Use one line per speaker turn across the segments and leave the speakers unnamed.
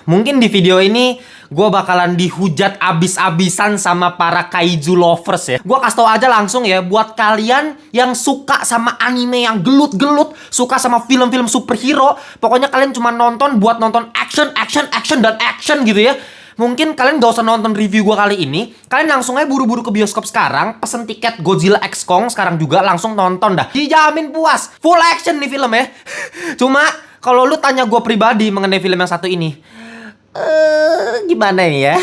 Mungkin di video ini gue bakalan dihujat abis-abisan sama para kaiju lovers ya. Gue kasih tau aja langsung ya, buat kalian yang suka sama anime yang gelut-gelut, suka sama film-film superhero, pokoknya kalian cuma nonton buat nonton action, dan action gitu ya. Mungkin kalian gak usah nonton review gue kali ini. Kalian langsung aja buru-buru ke bioskop sekarang, pesen tiket Godzilla X Kong sekarang juga, langsung nonton dah. Dijamin puas, full action nih film ya. Cuma kalau lu tanya gue pribadi mengenai film yang satu ini, gimana ini ya?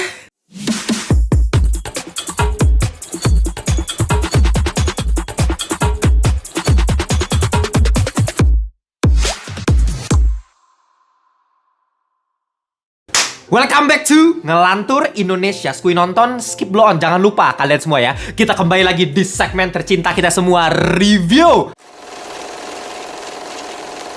Welcome back to Ngelantur Indonesia. Skui nonton, skip blow on. Jangan lupa kalian semua ya, kita kembali lagi di segmen tercinta kita semua, review.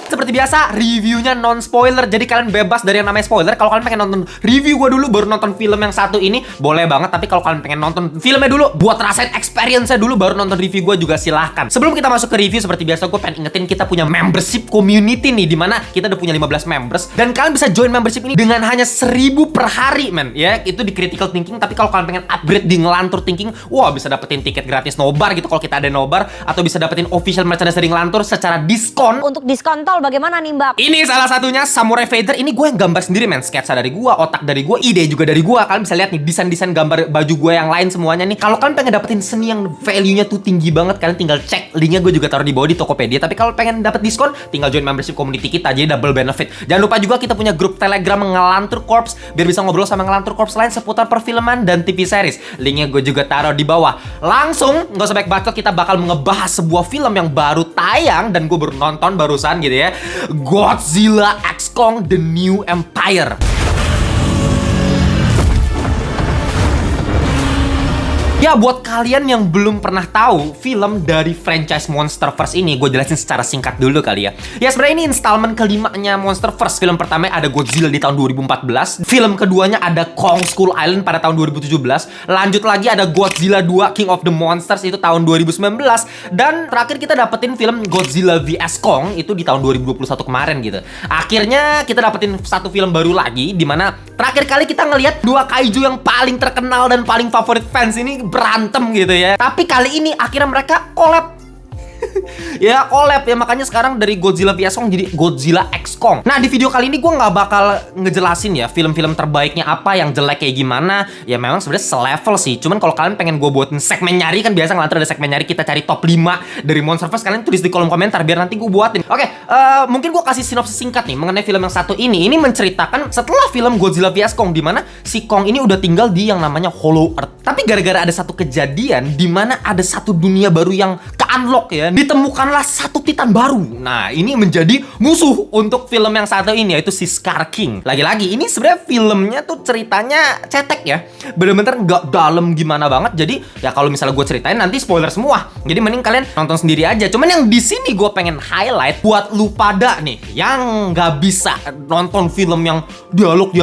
Seperti biasa, reviewnya non-spoiler. Jadi kalian bebas dari yang namanya spoiler. Kalau kalian pengen nonton review gue dulu, baru nonton film yang satu ini, boleh banget. Tapi kalau kalian pengen nonton filmnya dulu, buat rasain experience-nya dulu, baru nonton review gue juga silahkan. Sebelum kita masuk ke review, seperti biasa gue pengen ingetin kita punya membership community nih, dimana kita udah punya 15 members. Dan kalian bisa join membership ini dengan hanya 1.000 per hari, men. Ya, itu di critical thinking. Tapi kalau kalian pengen upgrade di ngelantur thinking, wah, bisa dapetin tiket gratis nobar gitu kalau kita ada nobar. Atau bisa dapetin official merchandise dari ngelantur secara diskon.
Untuk diskon tol bagaimana nih, Mbak?
Ini salah satunya Samurai Vader. Ini gue yang gambar sendiri, men. Sketsa dari gue, otak dari gue, ide juga dari gue. Kalian bisa lihat nih desain-desain gambar baju gue yang lain semuanya nih. Kalau kalian pengen dapetin seni yang value-nya tuh tinggi banget, kalian tinggal cek linknya, gue juga taruh di bawah di Tokopedia. Tapi kalau pengen dapet diskon, tinggal join membership community kita, jadi double benefit. Jangan lupa juga kita punya grup Telegram Ngelantur Corps, biar bisa ngobrol sama Ngelantur Corps lain seputar perfilman dan TV series. Linknya gue juga taruh di bawah. Langsung, nggak usah banyak bacot, kita bakal ngebahas sebuah film yang baru tayang dan gue baru nonton barusan gitu ya. Godzilla X Kong The New Empire. Ya, buat kalian yang belum pernah tahu film dari franchise Monsterverse ini, gue jelasin secara singkat dulu kali ya. Ya, sebenarnya ini installment kelimanya Monsterverse. Film pertama ada Godzilla di tahun 2014. Film keduanya ada Kong Skull Island pada tahun 2017. Lanjut lagi ada Godzilla 2 King of the Monsters itu tahun 2019. Dan terakhir kita dapetin film Godzilla vs Kong itu di tahun 2021 kemarin gitu. Akhirnya kita dapetin satu film baru lagi, dimana terakhir kali kita ngelihat dua kaiju yang paling terkenal dan paling favorit fans ini berantem gitu ya. Tapi kali ini akhirnya mereka collab. Ya, collab ya, makanya sekarang dari Godzilla vs Kong jadi Godzilla X Kong. Nah, di video kali ini gue nggak bakal ngejelasin ya film-film terbaiknya apa, yang jelek kayak gimana. Ya memang sebenarnya selevel sih. Cuman kalau kalian pengen gue buatin segmen nyari, kan biasa ngelantur ada segmen nyari, kita cari top 5 dari Monsterverse. Kalian tulis di kolom komentar biar nanti gue buatin. Oke, mungkin gue kasih sinopsis singkat nih mengenai film yang satu ini. Ini menceritakan setelah film Godzilla vs Kong, dimana si Kong ini udah tinggal di yang namanya Hollow Earth. Tapi gara-gara ada satu kejadian dimana ada satu dunia baru yang ke-unlock ya, ditemukanlah satu titan baru. Nah, ini menjadi musuh untuk film yang satu ini, yaitu si Scar King. Lagi-lagi, ini sebenarnya filmnya tuh ceritanya cetek ya, bener-bener nggak dalam gimana banget. Jadi ya kalau misalnya gue ceritain nanti spoiler semua. Jadi mending kalian nonton sendiri aja. Cuman yang di sini gue pengen highlight buat lu pada nih yang nggak bisa nonton film yang dialog,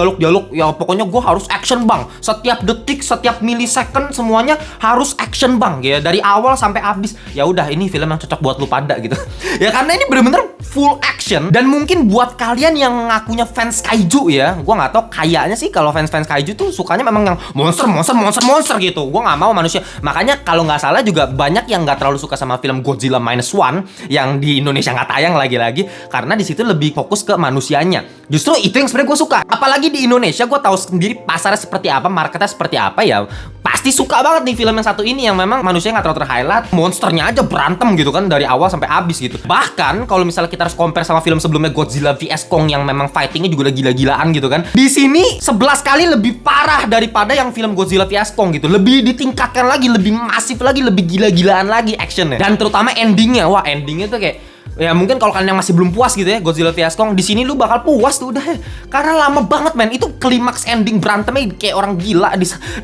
ya pokoknya gue harus action bang. Setiap detik, setiap millisecond semuanya harus action bang ya, dari awal sampai habis. Ya udah, ini film yang cocok buat lu pada gitu. Ya karena ini bener-bener full action. Dan mungkin buat kalian yang ngakunya fans kaiju ya, gue nggak tahu, kayaknya sih kalau fans kaiju tuh sukanya memang yang monster gitu. Gue nggak mau manusia. Makanya kalau nggak salah juga banyak yang nggak terlalu suka sama film Godzilla -1 yang di Indonesia nggak tayang lagi-lagi, karena di situ lebih fokus ke manusianya. Justru itu yang sebenarnya gue suka. Apalagi di Indonesia, gue tahu sendiri pasarnya seperti apa, marketnya seperti apa ya. Pasti suka banget nih film yang satu ini yang memang manusianya nggak terlalu ter-highlight, monsternya aja berantem gitu kan dari awal sampai habis gitu. Bahkan kalau misalnya kita harus compare sama film sebelumnya Godzilla vs Kong yang memang fightingnya juga udah gila-gilaan gitu kan, di sini 11 kali lebih parah daripada yang film Godzilla vs Kong gitu. Lebih ditingkatkan lagi, lebih masif lagi, lebih gila-gilaan lagi actionnya. Dan terutama endingnya, wah endingnya tuh kayak, ya mungkin kalau kalian yang masih belum puas gitu ya Godzilla vs Kong, di sini lu bakal puas tuh udah, karena lama banget men. Itu klimaks ending berantemnya kayak orang gila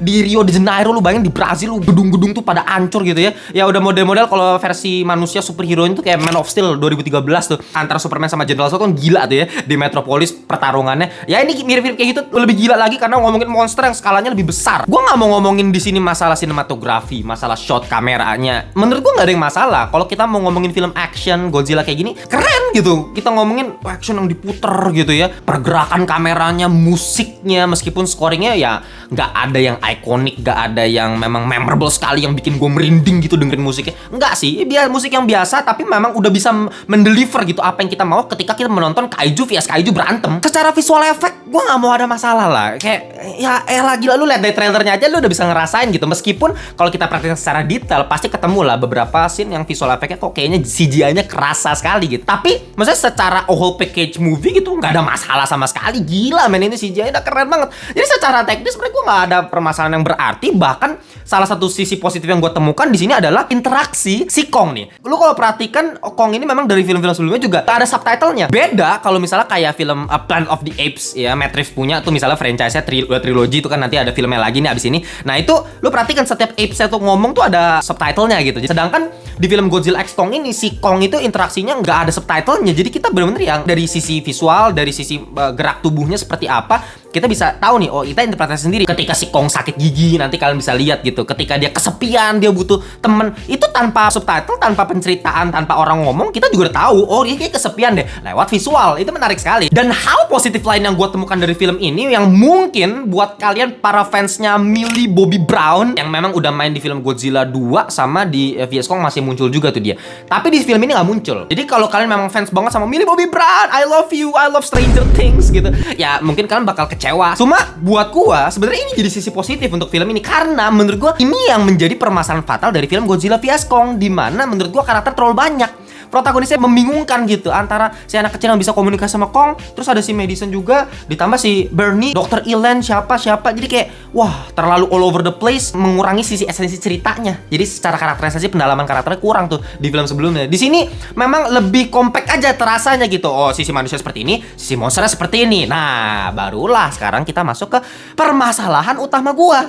di Rio de Janeiro. Lu bayangin di Brazil, lu gedung-gedung tuh pada hancur gitu ya. Ya udah model-model kalau versi manusia superhero itu kayak Man of Steel 2013 tuh, antara Superman sama General Zod kan gila tuh ya di Metropolis pertarungannya. Ya ini mirip-mirip kayak gitu, lebih gila lagi karena ngomongin monster yang skalanya lebih besar. Gua nggak mau ngomongin di sini masalah sinematografi, masalah shot kameranya. Menurut gua nggak ada yang masalah. Kalau kita mau ngomongin film action Godzilla Godzilla kayak gini keren gitu. Kita ngomongin action yang diputer gitu ya, pergerakan kameranya, musiknya, meskipun scoringnya ya nggak ada yang ikonik, nggak ada yang memang memorable sekali yang bikin gue merinding gitu dengerin musiknya. Enggak sih, musik yang biasa tapi memang udah bisa mendeliver gitu apa yang kita mau ketika kita menonton kaiju vs kaiju berantem. Secara visual effect gue nggak mau ada masalah lah. Kayak ya gila, lu lihat dari trailernya aja lu udah bisa ngerasain gitu. Meskipun kalau kita perhatikan secara detail pasti ketemu lah beberapa scene yang visual effect-nya kok kayaknya CGI-nya kerasa sekali gitu. Tapi maksudnya secara whole package movie gitu nggak ada masalah sama sekali. Gila men, ini CGI udah keren banget. Jadi secara teknis sebenarnya gue nggak ada permasalahan yang berarti. Bahkan salah satu sisi positif yang gue temukan di sini adalah interaksi si Kong nih. Lu kalau perhatikan Kong ini memang dari film-film sebelumnya juga ada subtitlenya. Beda kalau misalnya kayak film Planet of the Apes ya, Matt Reeves punya tuh misalnya franchise-nya trilogy itu kan nanti ada filmnya lagi nih abis ini. Nah itu lu perhatikan setiap apes-nya tuh ngomong tuh ada subtitlenya gitu. Sedangkan di film Godzilla X Kong ini si Kong itu interaksinya nggak ada subtitlenya. Jadi kita benar-benar yang dari sisi visual, dari sisi gerak tubuhnya seperti apa, kita bisa tahu nih, oh kita interpretasi sendiri. Ketika si Kong sakit gigi nanti kalian bisa lihat gitu. Ketika dia kesepian, dia butuh temen, itu tanpa subtitle, tanpa penceritaan, tanpa orang ngomong, kita juga udah tahu, oh dia kayak kesepian deh lewat visual. Itu menarik sekali. Dan hal positif lain yang gue temukan dari film ini yang mungkin buat kalian para fansnya Millie Bobby Brown yang memang udah main di film Godzilla 2 sama di vs Kong masih muncul juga tuh dia. Tapi di film ini nggak muncul. Jadi kalau kalian memang fans banget sama Millie Bobby Brown, I love you, I love Stranger Things gitu, ya mungkin kalian bakal kecewa. Cuma buat gua sebenarnya ini jadi sisi positif untuk film ini karena menurut gua ini yang menjadi permasalahan fatal dari film Godzilla vs Kong, di mana menurut gua karakter terlalu banyak. Protagonisnya membingungkan gitu, antara si anak kecil yang bisa komunikasi sama Kong, terus ada si Madison juga, ditambah si Bernie, Dr. Elan, siapa, jadi kayak wah terlalu all over the place, mengurangi sisi esensi ceritanya. Jadi secara karakterisasi pendalaman karakternya kurang tuh di film sebelumnya. Di sini memang lebih compact aja terasanya gitu. Oh sisi manusia seperti ini, sisi monsternya seperti ini. Nah barulah sekarang kita masuk ke permasalahan utama gua.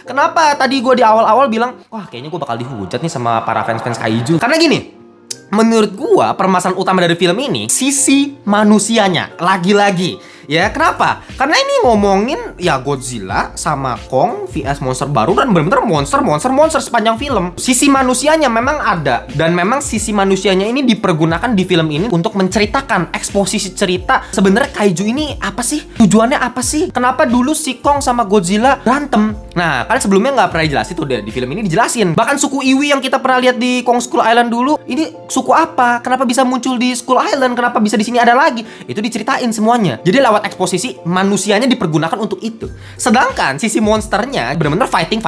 Kenapa tadi gua di awal-awal bilang wah kayaknya gua bakal dihujat nih sama para fans kaiju. Karena gini, menurut gua permasalahan utama dari film ini sisi manusianya. Lagi-lagi ya, kenapa? Karena ini ngomongin ya Godzilla sama Kong vs monster baru dan benar-benar monster sepanjang film. Sisi manusianya memang ada, dan memang sisi manusianya ini dipergunakan di film ini untuk menceritakan eksposisi cerita. Sebenarnya kaiju ini apa sih? Tujuannya apa sih? Kenapa dulu si Kong sama Godzilla berantem? Nah, kalian sebelumnya nggak pernah dijelasin tuh di film ini dijelasin. Bahkan suku Iwi yang kita pernah lihat di Kong Skull Island dulu, ini suku apa? Kenapa bisa muncul di Skull Island? Kenapa bisa di sini ada lagi? Itu diceritain semuanya. Jadi lewat eksposisi manusianya dipergunakan untuk itu. Sedangkan sisi monsternya benar-benar fighting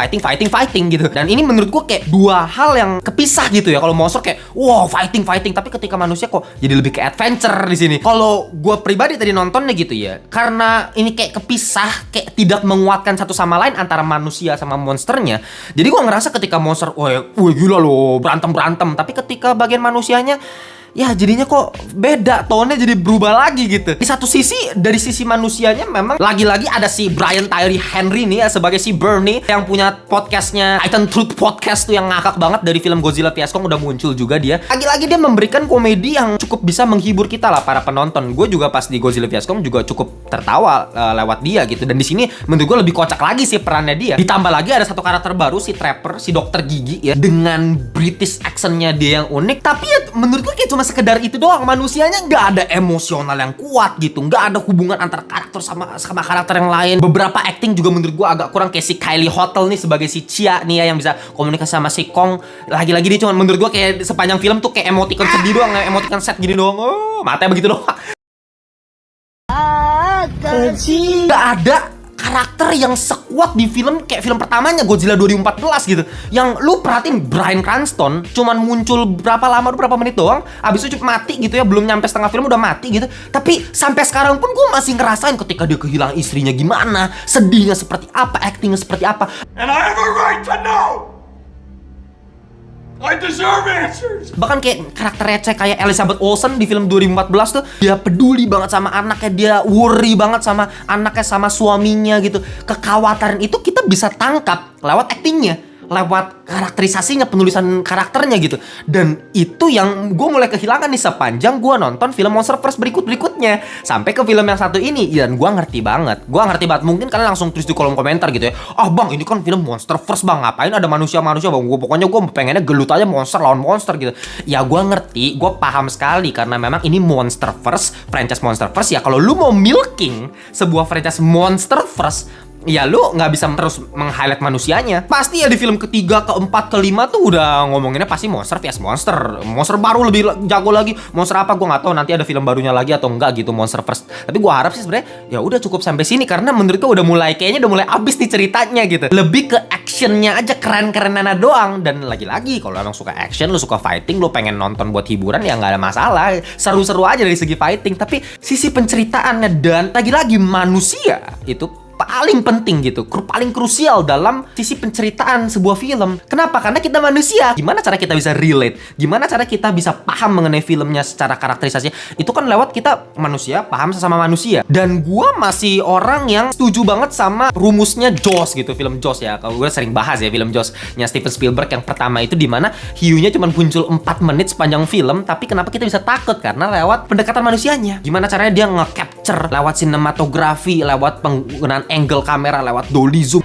gitu. Dan ini menurut gue kayak dua hal yang kepisah gitu ya. Kalau monster kayak wow fighting, tapi ketika manusia kok jadi lebih ke adventure di sini. Kalau gue pribadi tadi nontonnya gitu ya, karena ini kayak kepisah, kayak tidak menguatkan satu sama lain antara manusia sama monsternya. Jadi gue ngerasa ketika monster, wah gila loh berantem, tapi ketika bagian manusianya ya jadinya kok beda, tone-nya jadi berubah lagi gitu. Di satu sisi, dari sisi manusianya memang lagi-lagi ada si Brian Tyree Henry nih ya sebagai si Bernie yang punya podcastnya Titan Truth Podcast tuh yang ngakak banget dari film Godzilla vs Kong, udah muncul juga dia. Lagi-lagi dia memberikan komedi yang cukup bisa menghibur kita lah para penonton. Gue juga pas di Godzilla vs Kong juga cukup tertawa lewat dia gitu. Dan di sini menurut gue lebih kocak lagi sih perannya dia. Ditambah lagi ada satu karakter baru si Trapper, si dokter gigi ya, dengan British accentnya dia yang unik. Tapi ya menurut gue kayak cuma sekedar itu doang. Manusianya nggak ada emosional yang kuat gitu, nggak ada hubungan antara karakter sama karakter yang lain. Beberapa acting juga menurut gue agak kurang, kayak si Kylie Hotel nih sebagai si Chia nih ya yang bisa komunikasi sama si Kong. Lagi-lagi dia cuma menurut gue kayak sepanjang film tuh kayak emoticon sedih doang, emoticon sad gini doang. Oh matanya begitu doang. Nggak ada karakter yang sekuat di film kayak film pertamanya Godzilla 2014 gitu. Yang lu perhatiin Bryan Cranston cuman muncul berapa menit doang, abis itu mati gitu ya, belum nyampe setengah film udah mati gitu. Tapi sampai sekarang pun gue masih ngerasain ketika dia kehilangan istrinya gimana, sedihnya seperti apa, actingnya seperti apa. And I have a right to know. I deserve answers. Bahkan kayak karakter receh kayak Elizabeth Olsen di film 2014 tuh, dia peduli banget sama anaknya, dia worry banget sama anaknya, sama suaminya gitu. Kekhawatiran itu kita bisa tangkap lewat aktingnya. lewat karakterisasinya, penulisan karakternya gitu. Dan itu yang gue mulai kehilangan nih sepanjang gue nonton film Monsterverse berikutnya sampai ke film yang satu ini. Dan gue ngerti banget, mungkin kalian langsung tulis di kolom komentar gitu ya, ah bang ini kan film Monsterverse bang, ngapain ada manusia-manusia bang, pokoknya gue pengennya gelut aja monster lawan monster gitu. Ya gue ngerti, gue paham sekali, karena memang ini Monsterverse, franchise Monsterverse. Ya kalau lu mau milking sebuah franchise Monsterverse, ya lu nggak bisa terus meng-highlight manusianya. Pasti ya di film ketiga, keempat, kelima tuh udah ngomonginnya pasti monster vs monster. Monster baru lebih jago lagi. Monster apa gue nggak tahu, nanti ada film barunya lagi atau enggak gitu monster first. Tapi gue harap sih sebenarnya ya udah cukup sampai sini, karena menurut gue udah mulai abis nih ceritanya gitu. Lebih ke actionnya aja, keren-kerenan doang. Dan lagi-lagi kalau emang suka action, lu suka fighting, lu pengen nonton buat hiburan, ya nggak ada masalah. Seru-seru aja dari segi fighting. Tapi sisi penceritaannya dan lagi-lagi manusia itu paling penting gitu, paling krusial dalam sisi penceritaan sebuah film. Kenapa? Karena kita manusia. Gimana cara kita bisa relate? Gimana cara kita bisa paham mengenai filmnya secara karakterisasi? Itu kan lewat kita manusia, paham sesama manusia. Dan gua masih orang yang setuju banget sama rumusnya Jaws gitu, film Jaws ya. Kalau gue sering bahas ya film Jaws-nya Steven Spielberg yang pertama itu, dimana hiunya cuma muncul 4 menit sepanjang film, tapi kenapa kita bisa takut? Karena lewat pendekatan manusianya. Gimana caranya dia nge-capture lewat sinematografi, lewat penggunaan angle kamera, lewat dolly zoom,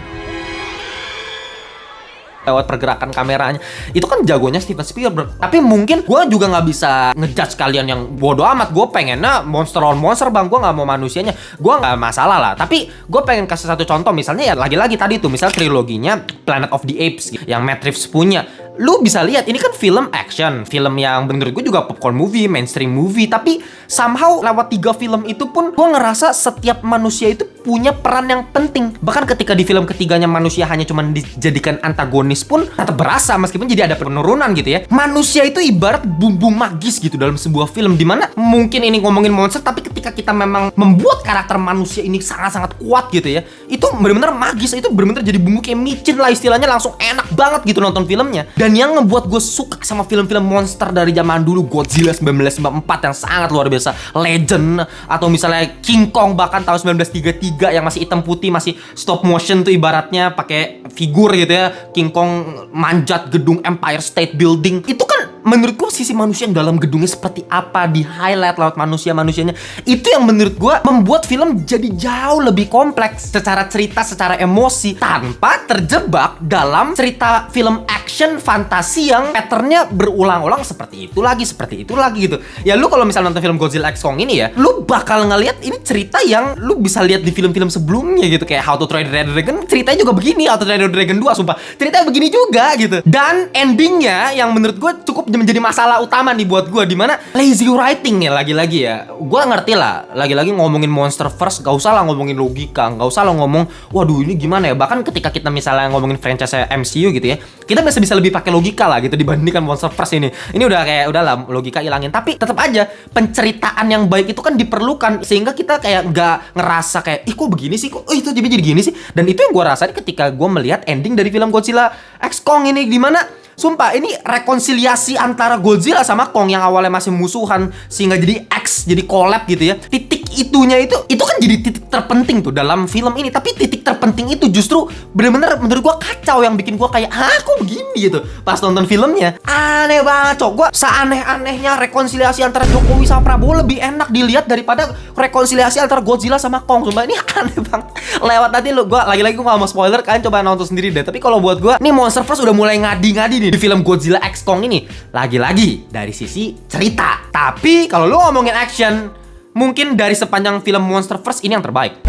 lewat pergerakan kameranya. Itu kan jagonya Steven Spielberg. Tapi mungkin gue juga nggak bisa ngejudge kalian yang bodoh amat. Gue pengennya monster on monster bang, gue nggak mau manusianya. Gue nggak masalah lah. Tapi gue pengen kasih satu contoh. Misalnya ya lagi-lagi tadi tuh, misal triloginya Planet of the Apes yang Matt Reeves punya. Lu bisa lihat ini kan film action, film yang menurut gue juga popcorn movie, mainstream movie. Tapi somehow lewat 3 film itu pun gue ngerasa setiap manusia itu punya peran yang penting. Bahkan ketika di film ketiganya manusia hanya cuma dijadikan antagonis pun tetap berasa, meskipun jadi ada penurunan gitu ya. Manusia itu ibarat bumbu magis gitu dalam sebuah film, dimana mungkin ini ngomongin monster, tapi ketika kita memang membuat karakter manusia ini sangat-sangat kuat gitu ya, itu benar-benar magis, itu benar-benar jadi bumbu kayak micin lah istilahnya, langsung enak banget gitu nonton filmnya. Dan yang ngebuat gue suka sama film-film monster dari zaman dulu, Godzilla 1994 yang sangat luar biasa, legend, atau misalnya King Kong bahkan tahun 1933 yang masih hitam putih, masih stop motion tuh ibaratnya pakai figur gitu ya, King Kong manjat gedung Empire State Building. Itu kan menurut gue sisi manusia yang dalam gedungnya seperti apa, di highlight lewat manusianya. Itu yang menurut gue membuat film jadi jauh lebih kompleks secara cerita, secara emosi, tanpa terjebak dalam cerita film action fantasi yang patternnya berulang-ulang seperti itu lagi gitu. Ya lu kalau misalnya nonton film Godzilla X Kong ini ya, lu bakal ngelihat ini cerita yang lu bisa lihat di film-film sebelumnya gitu, kayak How to Train Your Dragon, ceritanya juga begini. How to Train Your Dragon 2 sumpah ceritanya begini juga gitu. Dan endingnya yang menurut gue cukup menjadi masalah utama nih buat gue, dimana lazy writing ya. Lagi-lagi ya, gue ngerti lah, lagi-lagi ngomongin Monsterverse gak usah lah ngomongin logika, gak usah lah ngomong waduh ini gimana ya. Bahkan ketika kita misalnya ngomongin franchise MCU gitu ya, kita bisa lebih pakai logika lah gitu dibandingkan Monsterverse ini. Ini udah kayak udahlah logika ilangin, tapi tetap aja penceritaan yang baik itu kan diperlukan, sehingga kita kayak nggak ngerasa kayak ih kok begini sih, kok itu jadi gini sih. Dan itu yang gue rasain ketika gue melihat ending dari film Godzilla X Kong ini, dimana sumpah ini rekonsiliasi antara Godzilla sama Kong yang awalnya masih musuhan sehingga jadi X, jadi collab gitu ya. Titik itunya itu kan jadi titik terpenting tuh dalam film ini. Tapi titik terpenting itu justru bener-bener menurut gua kacau, yang bikin gua kayak hah kok begini gitu pas nonton filmnya. Aneh banget cok. Gua seaneh-anehnya rekonsiliasi antara Jokowi sama Prabowo lebih enak dilihat daripada rekonsiliasi antara Godzilla sama Kong. Sumpah ini aneh banget. Lewat tadi gua lagi-lagi gua gak mau spoiler, kalian coba nonton sendiri deh. Tapi kalau buat gua nih Monsterverse udah mulai ngadi-ngadi di film Godzilla X Kong ini. Lagi-lagi dari sisi cerita. Tapi kalau lu ngomongin action, mungkin dari sepanjang film Monsterverse ini yang terbaik.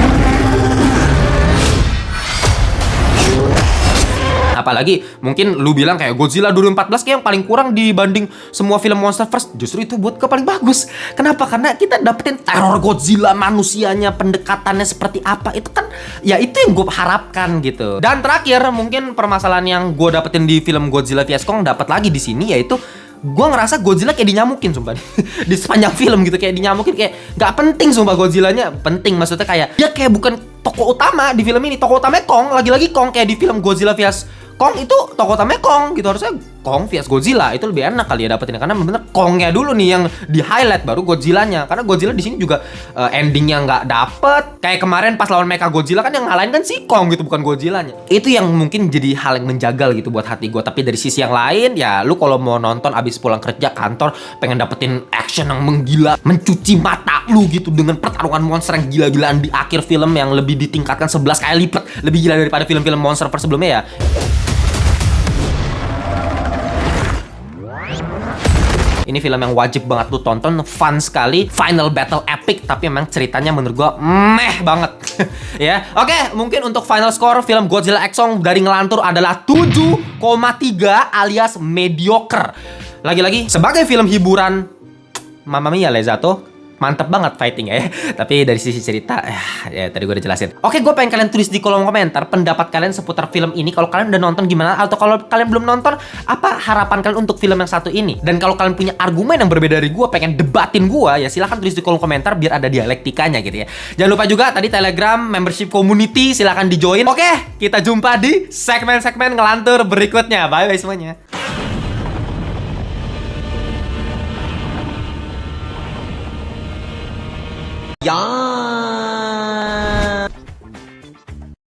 Apalagi mungkin lu bilang kayak Godzilla 2014 kayak yang paling kurang dibanding semua film Monsterverse. Justru itu buat gue paling bagus. Kenapa? Karena kita dapetin teror Godzilla manusianya, pendekatannya seperti apa. Itu kan ya itu yang gue harapkan gitu. Dan terakhir mungkin permasalahan yang gue dapetin di film Godzilla vs Kong dapat lagi di sini, yaitu gue ngerasa Godzilla kayak dinyamukin sumpah di sepanjang film gitu, kayak dinyamukin, kayak gak penting sumpah. Godzillanya penting, maksudnya kayak dia kayak bukan tokoh utama di film ini. Tokoh utamanya Kong, lagi-lagi Kong. Kayak di film Godzilla vs Kong itu tokoh utamanya Kong gitu, harusnya Kong vs Godzilla itu lebih enak kali ya dapetin, karena bener Kongnya dulu nih yang di highlight, baru Godzillanya. Karena Godzilla di sini juga endingnya nggak dapet. Kayak kemarin pas lawan Mecha Godzilla kan yang ngalahin kan si Kong gitu, bukan Godzillanya. Itu yang mungkin jadi hal yang menjagal gitu buat hati gue. Tapi dari sisi yang lain ya, lu kalau mau nonton abis pulang kerja kantor pengen dapetin action yang menggila, mencuci mata lu gitu dengan pertarungan monster yang gila-gilaan di akhir film yang lebih ditingkatkan 11 kali lipat lebih gila daripada film-film monster sebelumnya ya. Ini film yang wajib banget lu tonton, fun sekali, final battle epic, tapi memang ceritanya menurut gua meh banget. Ya, oke, mungkin untuk final score film Godzilla X Kong dari ngelantur adalah 7,3 alias mediocre. Lagi-lagi sebagai film hiburan, Mamma Mia Lezato, mantep banget fighting ya. Tapi dari sisi cerita, ya tadi gue udah jelasin. Oke, gue pengen kalian tulis di kolom komentar pendapat kalian seputar film ini. Kalau kalian udah nonton gimana, atau kalau kalian belum nonton, apa harapan kalian untuk film yang satu ini? Dan kalau kalian punya argumen yang berbeda dari gue, pengen debatin gue, ya silahkan tulis di kolom komentar biar ada dialektikanya gitu ya. Jangan lupa juga tadi Telegram membership community, silahkan di join. Oke, kita jumpa di segmen-segmen ngelantur berikutnya. Bye bye semuanya.
Ya.